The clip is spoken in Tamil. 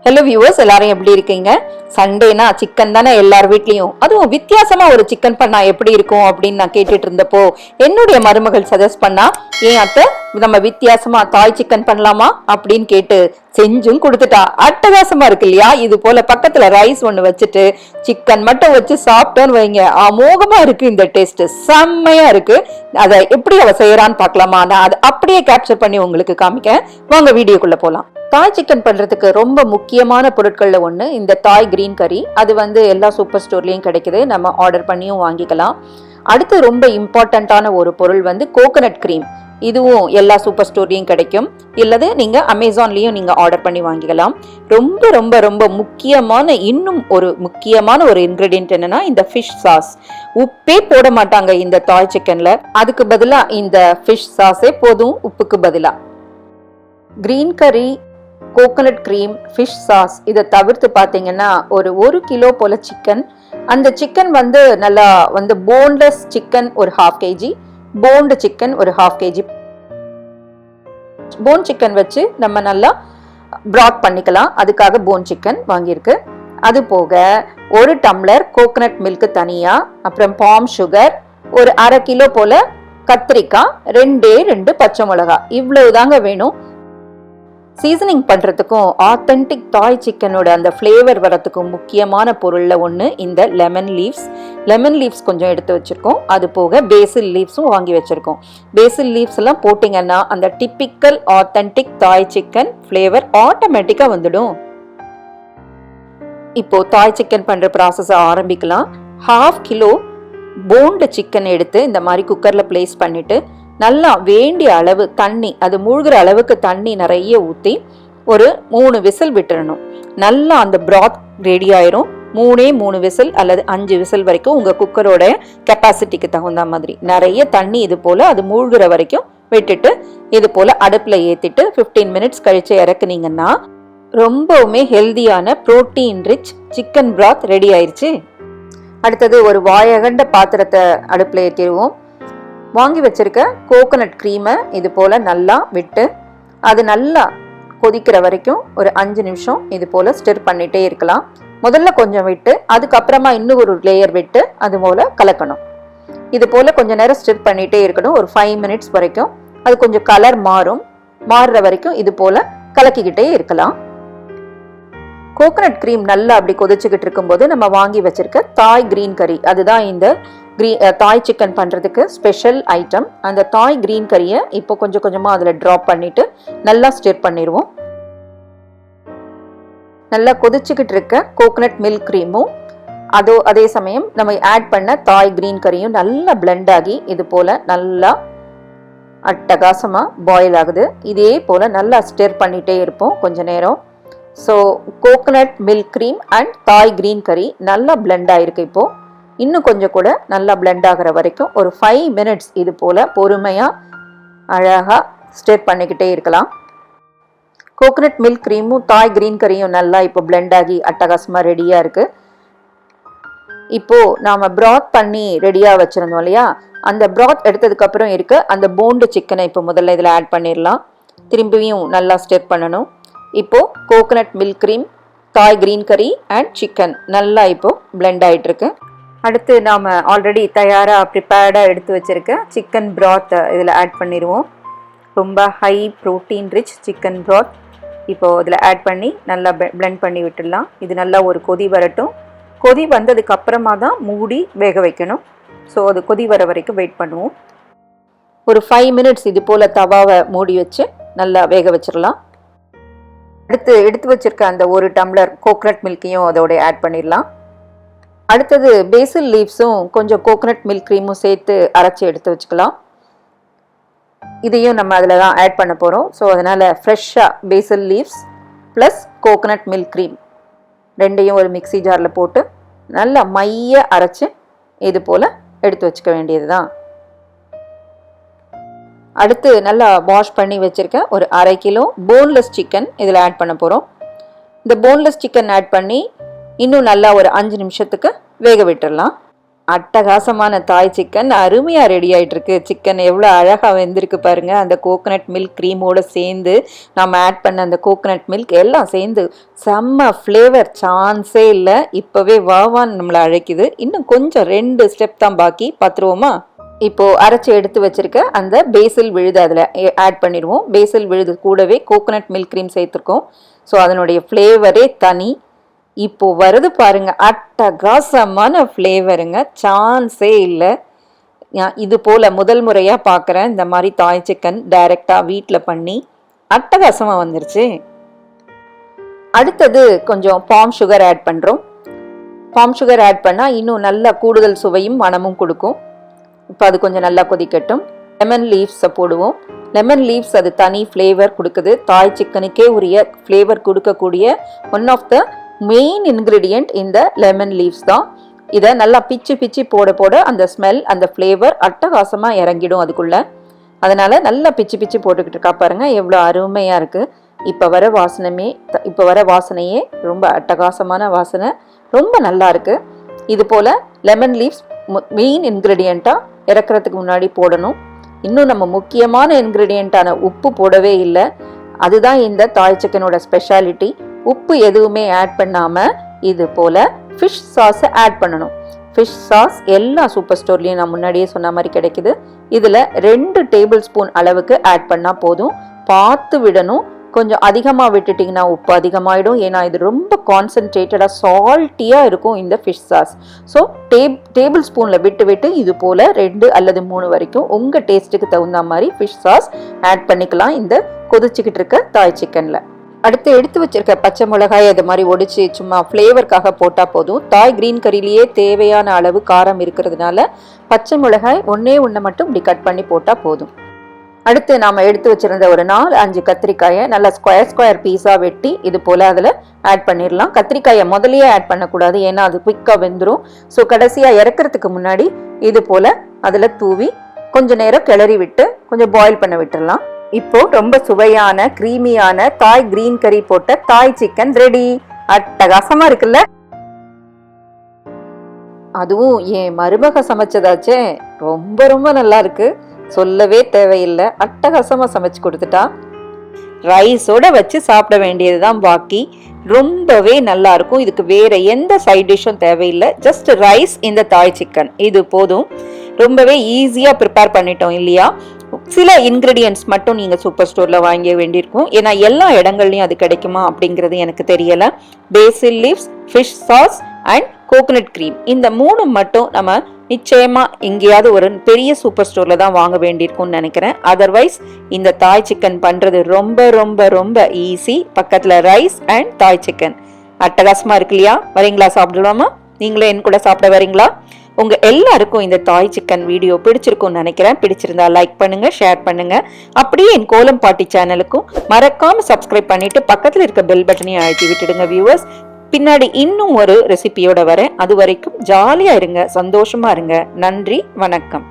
ஹலோ வியூவர்ஸ், எல்லாரும் எப்படி இருக்கீங்க? சண்டேனா சிக்கன் தானே எல்லார் வீட்லயும். அதுவும் வித்தியாசமா ஒரு சிக்கன் பண்ணா எப்படி இருக்கும் அப்படின்னு நான் கேட்டுட்டு இருந்தப்போ என்னுடைய மருமகள் சஜஸ்ட் பண்ணா, ஏன் அத்தை நம்ம வித்தியாசமா தாய் சிக்கன் பண்ணலாமா அப்படின்னு கேட்டு செஞ்சும் கொடுத்துட்டா. அட்டகாசமா இருக்கு இல்லையா? இது போல பக்கத்துல ரைஸ் ஒண்ணு வச்சுட்டு சிக்கன் மட்டும் வச்சு சாப்பிட்டோன்னு வைங்க, அமோகமா இருக்கு. இந்த டேஸ்ட் செம்மையா இருக்கு. அதை எப்படி அவ செய்யறான்னு பாக்கலாமா? நான் அதை அப்படியே கேப்சர் பண்ணி உங்களுக்கு காமிக்க. வாங்க வீடியோக்குள்ள போலாம். தாய் சிக்கன் பண்றதுக்கு ரொம்ப முக்கியமான பொருட்கள்ல ஒண்ணு இந்த தாய் கிரீன் கறி. அது எல்லா சூப்பர் ஸ்டோர்லயும் கிடைக்குது, நம்ம ஆர்டர் பண்ணியும் வாங்கிக்கலாம். அடுத்து ரொம்ப இம்பார்ட்டன்டான ஒரு பொருள் கோகனட் கிரீம். இதுவும் எல்லா சூப்பர் ஸ்டோர்லயும் கிடைக்கும், இல்லது நீங்க அமேசான்லயும் நீங்க ஆர்டர் பண்ணி வாங்கிக்கலாம். ரொம்ப ரொம்ப ரொம்ப முக்கியமான இன்னும் ஒரு முக்கியமான ஒரு இன்கிரிடியன்ட் என்னன்னா இந்த ஃபிஷ் சாஸ். உப்பே போட மாட்டாங்க இந்த தாய் சிக்கன்ல, அதுக்கு பதிலா இந்த ஃபிஷ் சாஸே போதும் உப்புக்கு பதிலா. கிரீன் கறி, கோகனட் கிரீம், ஃபிஷ் சாஸ் இதை தவிர்த்து பார்த்தீங்கன்னா ஒரு கிலோ போல சிக்கன். அந்த சிக்கன் நல்லா போன்லெஸ் சிக்கன் ஒரு 1/2 kg, போன்டு சிக்கன் ஒரு 1/2 kg. போன் சிக்கன் வச்சு நம்ம நல்லா பிராட் பண்ணிக்கலாம், அதுக்காக போன் சிக்கன் வாங்கியிருக்கு. அது போக 1 டம்ளர் கோகனட் மில்க் தனியா, அப்புறம் பாம் சுகர், ஒரு 1/2 கிலோ போல கத்திரிக்காய், 2 பச்சை மிளகாய், இவ்வளவுதாங்க வேணும். சீசனிங் பண்றதுக்கும் ஆத்தென்டிக் தாய் சிக்கனோட அந்த ஃப்ளேவர் வரத்துக்கும் முக்கியமான பொருள்ல ஒன்று இந்த லெமன் லீவ்ஸ். லெமன் லீவ்ஸ் கொஞ்சம் எடுத்து வச்சிருக்கோம். அது போக பேசில் லீவ்ஸும் வாங்கி வச்சிருக்கோம். பேசில் லீவ்ஸ் எல்லாம் போட்டிங்கன்னா அந்த டிப்பிக்கல் ஆத்தென்டிக் தாய் சிக்கன் ஃப்ளேவர் ஆட்டோமேட்டிக்கா வந்துடும். இப்போ தாய் சிக்கன் பண்ற ப்ராசஸ் ஆரம்பிக்கலாம். 1/2 கிலோ போன்டு சிக்கன் எடுத்து இந்த மாதிரி குக்கர்ல பிளேஸ் பண்ணிட்டு நல்லா வேண்டிய அளவு தண்ணி, அது மூழ்கிற அளவுக்கு தண்ணி நிறைய ஊற்றி ஒரு 3 விசில் விட்டுறணும். நல்லா அந்த பிராத் ரெடி ஆயிரும். 3 விசில் அல்லது 5 விசில் வரைக்கும் உங்க குக்கரோட கெப்பாசிட்டிக்கு தகுந்த மாதிரி நிறைய தண்ணி இது போல அது மூழ்கிற வரைக்கும் விட்டுட்டு இது போல அடுப்புல ஏத்திட்டு 15 மினிட்ஸ் கழிச்சு இறக்குனீங்கன்னா ரொம்பவுமே ஹெல்தியான புரோட்டீன் ரிச் சிக்கன் பிராத் ரெடி ஆயிருச்சு. அடுத்தது ஒரு வாயகண்ட பாத்திரத்தை அடுப்புல ஏற்றிடுவோம். வாங்கி வச்சிருக்க கோகனட் க்ரீமை இது போல நல்லா விட்டு அது நல்லா கொதிக்கிற வரைக்கும் ஒரு 5 நிமிஷம் இது போல ஸ்டிர் பண்ணிட்டே இருக்கலாம். முதல்ல கொஞ்சம் விட்டு அதுக்கப்புறமா இன்னும் ஒரு லேயர் விட்டு அது போல கலக்கணும். இது போல கொஞ்சம் நேரம் ஸ்டிர் பண்ணிட்டே இருக்கணும், ஒரு 5 மினிட்ஸ் வரைக்கும். அது கொஞ்சம் கலர் மாறுற வரைக்கும் இது போல கலக்கிக்கிட்டே இருக்கலாம். கோகனட் கிரீம் நல்லா அப்படி கொதிச்சுக்கிட்டு இருக்கும்போது நம்ம வாங்கி வச்சிருக்க தாய் கிரீன் கறி, அதுதான் இந்த தாய் சிக்கன் பண்றதுக்கு ஸ்பெஷல் ஐட்டம். அந்த தாய் கிரீன் கறியை இப்போ கொஞ்சம் கொஞ்சமா அதுல டிராப் பண்ணிட்டு நல்லா ஸ்டிர் பண்ணிடுவோம். நல்லா கொதிச்சுக்கிட்டு இருக்க கோகனட் மில்க் கிரீமும் அதே சமயம் நம்ம ஆட் பண்ண தாய் கிரீன் கறியும் நல்லா பிளெண்ட் ஆகி இது போல நல்லா அட்டகாசமா பாயில் ஆகுது. இதே போல நல்லா ஸ்டிர் பண்ணிட்டே இருப்போம் கொஞ்ச நேரம். So coconut milk cream and தாய் கிரீன் கறி நல்லா பிளெண்ட் ஆயிருக்கு. இப்போ இன்னும் கொஞ்சம் கூட நல்லா பிளெண்ட் ஆகிற வரைக்கும் ஒரு 5 மினிட்ஸ் இது போல பொறுமையா அழகா ஸ்டிர் பண்ணிக்கிட்டே இருக்கலாம். கோகனட் மில்க் கிரீமும் தாய் கிரீன் கறியும் நல்லா இப்போ பிளெண்ட் ஆகி அட்டகாசமா ரெடியா இருக்கு. இப்போ நாம பிராத் பண்ணி ரெடியா வச்சிருந்தோம் இல்லையா, அந்த பிராத் எடுத்ததுக்கு அப்புறம் இருக்க அந்த போண்டு சிக்கனை இப்போ முதல்ல இதுல ஆட் பண்ணிடலாம். திரும்பியும் நல்லா ஸ்டிர் பண்ணணும். இப்போ கோகனட் மில்க் கிரீம், தாய் கிரீன் கறி அண்ட் சிக்கன் நல்லா இப்போ பிளெண்ட் ஆயிட்டு இருக்கு. அடுத்து நாம ஆல்ரெடி தயாரா ப்ரிப்பேர்டா எடுத்து வச்சிருக்க சிக்கன் பிராத் இதில் ஆட் பண்ணிடுவோம். ரொம்ப ஹை ப்ரோட்டீன் ரிச் சிக்கன் பிராத் இப்போ இதில் ஆட் பண்ணி நல்லா பிளெண்ட் பண்ணி விட்டுடலாம். இது நல்லா ஒரு கொதி வரட்டும். கொதி வந்ததுக்கு அப்புறமா தான் மூடி வேக வைக்கணும். ஸோ அது கொதி வர வரைக்கும் வெயிட் பண்ணுவோம். ஒரு 5 மினிட்ஸ் இது போல தவாவை மூடி வச்சு நல்லா வேக வச்சிடலாம். அடுத்து எடுத்து வச்சிருக்க அந்த 1 டம்ளர் கோகனட் மில்கையும் அதோட ஆட் பண்ணிடலாம். அடுத்தது பேசில் லீவ்ஸும் கொஞ்சம் கோகனட் மில்க் க்ரீமும் சேர்த்து அரைச்சி எடுத்து வச்சுக்கலாம். இதையும் நம்ம அதில் தான் ஆட் பண்ண போகிறோம். ஸோ அதனால் ஃப்ரெஷ்ஷாக basil leaves plus coconut milk cream ரெண்டையும் ஒரு மிக்சி ஜாரில் போட்டு நல்லா மைய அரைச்சி இது போல் எடுத்து வச்சுக்க வேண்டியது தான். அடுத்து நல்லா வாஷ் பண்ணி வச்சுருக்க ஒரு 1/2 கிலோ போன்லெஸ் சிக்கன் இதில் ஆட் பண்ண போகிறோம். இந்த போன்லெஸ் சிக்கன் ஆட் பண்ணி இன்னும் நல்லா ஒரு 5 நிமிஷத்துக்கு வேக விட்டுடலாம். அட்டகாசமான தாய் சிக்கன் அருமையாக ரெடி ஆகிட்டு இருக்கு. சிக்கன் எவ்வளோ அழகாக வெந்திருக்கு பாருங்க. அந்த கோகனட் மில்க் க்ரீமோட சேர்ந்து நம்ம ஆட் பண்ண அந்த கோகனட் மில்க் எல்லாம் சேர்ந்து செம்ம ஃப்ளேவர், சான்ஸே இல்லை. இப்போவே வாவான்னு நம்மளை அழைக்குது. இன்னும் கொஞ்சம் 2 ஸ்டெப் தான் பாக்கி, பார்த்துருவோமா? இப்போ அரைச்சி எடுத்து வச்சிருக்க அந்த பேசில் விழுது அதில் ஆட் பண்ணிடுவோம். பேசில் விழுது கூடவே கோகனட் மில்க் க்ரீம் சேர்த்துருக்கோம். ஸோ அதனுடைய ஃப்ளேவரே தனி. இப்போ வருது பாருங்க, அட்டகாசமான ஃப்ளேவருங்க, சான்ஸே இல்லை. இது போல் முதல் முறையாக பார்க்குறேன் இந்த மாதிரி தாய் சிக்கன் டைரெக்டாக வீட்டில் பண்ணி. அட்டகாசமாக வந்துருச்சு. அடுத்தது கொஞ்சம் பாம் சுகர் ஆட் பண்ணுறோம். பாம் சுகர் ஆட் பண்ணால் இன்னும் நல்ல கூடுதல் சுவையும் மணமும் கொடுக்கும். இப்போ அது கொஞ்சம் நல்லா கொதிக்கட்டும். லெமன் லீவ்ஸை போடுவோம். லெமன் லீவ்ஸ் அது தனி ஃப்ளேவர் கொடுக்குது. தாய் சிக்கனுக்கே உரிய ஃப்ளேவர் கொடுக்கக்கூடிய one of the main ingredient இந்த லெமன் லீவ்ஸ் தான். இதை நல்லா பிச்சு பிச்சு போட போட அந்த ஸ்மெல், அந்த ஃப்ளேவர் அட்டகாசமாக இறங்கிடும் அதுக்குள்ளே. அதனால் நல்லா பிச்சு பிச்சு போட்டுக்கிட்டு இருக்கா பாருங்கள், எவ்வளோ அருமையாக இருக்குது. இப்போ வர வாசனையே ரொம்ப அட்டகாசமான வாசனை, ரொம்ப நல்லா இருக்குது. இது போல் லெமன் லீவ்ஸ் மெயின் இன்க்ரீடியண்ட்டாக இறக்குறதுக்கு முன்னாடி போடணும். இன்னும் நம்ம முக்கியமான இன்க்ரீடியண்ட்டான உப்பு போடவே இல்லை. அதுதான் இந்த தாய் சிக்கனோட ஸ்பெஷாலிட்டி. உப்பு எதுவுமே ஆட் பண்ணாமல் இது போல் ஃபிஷ் சாஸை ஆட் பண்ணணும். ஃபிஷ் சாஸ் எல்லா சூப்பர் ஸ்டோர்லேயும் நான் முன்னாடியே சொன்ன மாதிரி கிடைக்குது. இதில் 2 டேபிள் ஸ்பூன் அளவுக்கு ஆட் பண்ணால் போதும். பார்த்து விடணும். கொஞ்சம் அதிகமாக விட்டுட்டிங்கன்னா உப்பு அதிகமாகிடும். ஏன்னா இது ரொம்ப கான்சன்ட்ரேட்டடாக சால்ட்டியாக இருக்கும் இந்த ஃபிஷ் சாஸ். ஸோ டேபிள் ஸ்பூனில் விட்டு விட்டு இது போல் 2 அல்லது 3 வரைக்கும் உங்கள் டேஸ்ட்டுக்கு தகுந்த மாதிரி ஃபிஷ் சாஸ் ஆட் பண்ணிக்கலாம் இந்த கொதிச்சுக்கிட்டு இருக்க தாய் சிக்கனில். அடுத்து எடுத்து வச்சிருக்க பச்சை மிளகாய் அது மாதிரி ஒடிச்சு சும்மா ஃப்ளேவருக்காக போட்டால் போதும். தாய் கிரீன் கறியிலேயே தேவையான அளவு காரம் இருக்கிறதுனால பச்சை மிளகாய் ஒன்று மட்டும் இப்படி கட் பண்ணி போட்டால் போதும். அடுத்து நாம் எடுத்து வச்சிருந்த ஒரு 4-5 கத்திரிக்காயை நல்லா ஸ்கொயர் பீஸாக வெட்டி இது போல் அதில் ஆட் பண்ணிடலாம். கத்திரிக்காயை முதலையே ஆட் பண்ணக்கூடாது, ஏன்னா அது குயிக்காக வெந்துடும். ஸோ கடைசியாக இறக்குறதுக்கு முன்னாடி இது போல் அதில் தூவி கொஞ்ச நேரம் கிளறி விட்டு கொஞ்சம் பாயில் பண்ண விட்டுடலாம். இப்போ ரொம்ப சுவையான கிரீமியான தாய் கிரீன் கறி போட்ட தாய் சிக்கன் ரெடி. அட்டகாசமாக இருக்குல்ல? அதுவும் என் மருமக சமைச்சதாச்சே, ரொம்ப ரொம்ப நல்லா இருக்கு, சொல்லவே தேவையில்லை. அட்டகாசமாக சமைச்சு கொடுத்துட்டா. ரைஸோட வச்சு சாப்பிட வேண்டியது தான் பாக்கி. ரொம்பவே நல்லா இருக்கும். இதுக்கு வேற எந்த சைட் டிஷ்ஷும் தேவையில்லை. ஜஸ்ட் ரைஸ், இந்த தாய் சிக்கன், இது போதும். ரொம்பவே ஈஸியாக ப்ரிப்பேர் பண்ணிட்டோம் இல்லையா? சில இன்க்ரீடியன்ட்ஸ் மட்டும் நீங்கள் சூப்பர் ஸ்டோரில் வாங்க வேண்டியிருக்கும். ஏன்னா எல்லா இடங்கள்லையும் அது கிடைக்குமா அப்படிங்கிறது எனக்கு தெரியலை. Basil leaves, fish sauce and coconut cream, இந்த 3 மட்டும் நம்ம நிச்சயமாக எங்கேயாவது ஒரு பெரிய சூப்பர் ஸ்டோரில் தான் வாங்க வேண்டியிருக்கும்னு நினைக்கிறேன். அதர்வைஸ் இந்த தாய் சிக்கன் பண்ணுறது ரொம்ப ரொம்ப ரொம்ப ஈஸி. பக்கத்தில் ரைஸ் அண்ட் தாய் சிக்கன் அட்டகாசமாக இருக்கு இல்லையா? வரீங்களா? சாப்பிடலாமா? நீங்களே என் கூட சாப்பிட வரீங்களா? உங்கள் எல்லாருக்கும் இந்த தாய் சிக்கன் வீடியோ பிடிச்சிருக்கும்னு நினைக்கிறேன். பிடிச்சிருந்தா லைக் பண்ணுங்கள், ஷேர் பண்ணுங்கள். அப்படியே என் கோலம் பாட்டி சேனலுக்கும் மறக்காமல் சப்ஸ்கிரைப் பண்ணிவிட்டு பக்கத்தில் இருக்க பெல் பட்டனையும் அழுத்தி விட்டுடுங்க வியூவர்ஸ். பின்னாடி இன்னும் ஒரு ரெசிபியோட வரேன். அது வரைக்கும் ஜாலியாக இருங்க, சந்தோஷமாக இருங்க. நன்றி, வணக்கம்.